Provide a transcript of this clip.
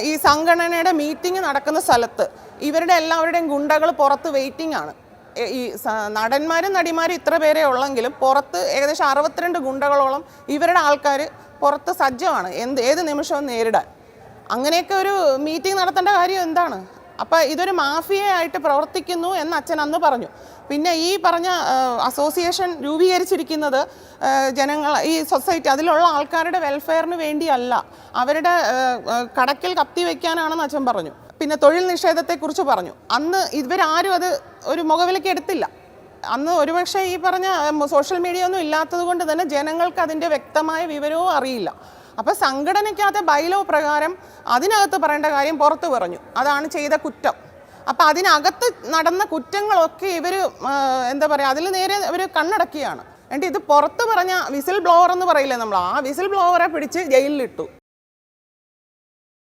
ഈ സംഘടനയുടെ മീറ്റിംഗ് നടക്കുന്ന സ്ഥലത്ത് ഇവരുടെ എല്ലാവരുടെയും ഗുണ്ടകൾ പുറത്ത് വെയിറ്റിംഗ് ആണ്. ഈ നടന്മാരും നടിമാരും ഇത്ര പേരെ ഉള്ളെങ്കിലും പുറത്ത് ഏകദേശം 62 ഗുണ്ടകളോളം ഇവരുടെ ആൾക്കാർ പുറത്ത് സജ്ജമാണ് ഏത് നിമിഷവും നേരിടാൻ. അങ്ങനെയൊക്കെ ഒരു മീറ്റിംഗ് നടത്തേണ്ട കാര്യം എന്താണ്? അപ്പോൾ ഇതൊരു മാഫിയയായിട്ട് പ്രവർത്തിക്കുന്നു എന്ന് അച്ഛൻ അന്ന് പറഞ്ഞു. പിന്നെ ഈ പറഞ്ഞ അസോസിയേഷൻ രൂപീകരിച്ചിരിക്കുന്നത് ജനങ്ങൾ, ഈ സൊസൈറ്റി, അതിലുള്ള ആൾക്കാരുടെ വെൽഫെയറിന് വേണ്ടിയല്ല, അവരുടെ കടക്കിൽ കത്തി വയ്ക്കാനാണെന്ന് അച്ഛൻ പറഞ്ഞു. പിന്നെ തൊഴിൽ നിഷേധത്തെക്കുറിച്ച് പറഞ്ഞു. അന്ന് ഇവരാരും അത് ഒരു മുഖവിലയ്ക്ക് എടുത്തില്ല. അന്ന് ഒരുപക്ഷെ ഈ പറഞ്ഞ സോഷ്യൽ മീഡിയ ഒന്നും ഇല്ലാത്തത് കൊണ്ട് തന്നെ ജനങ്ങൾക്ക് അതിൻ്റെ വ്യക്തമായ വിവരവും അറിയില്ല. അപ്പോൾ സംഘടനയ്ക്കകത്തെ ബൈലോ പ്രകാരം അതിനകത്ത് പറയേണ്ട കാര്യം പുറത്ത് പറഞ്ഞു. അതാണ് ചെയ്ത കുറ്റം. അപ്പോൾ അതിനകത്ത് നടന്ന കുറ്റങ്ങളൊക്കെ ഇവർ എന്താ പറയുക, അതിൽ നേരെ ഇവർ കണ്ണടക്കിയാണ്. എന്നിട്ട് ഇത് പുറത്ത് പറഞ്ഞ വിസിൽ ബ്ലോവർ എന്ന് പറയില്ലേ നമ്മൾ, ആ വിസിൽ ബ്ലോവറെ പിടിച്ച് ജയിലിലിട്ടു.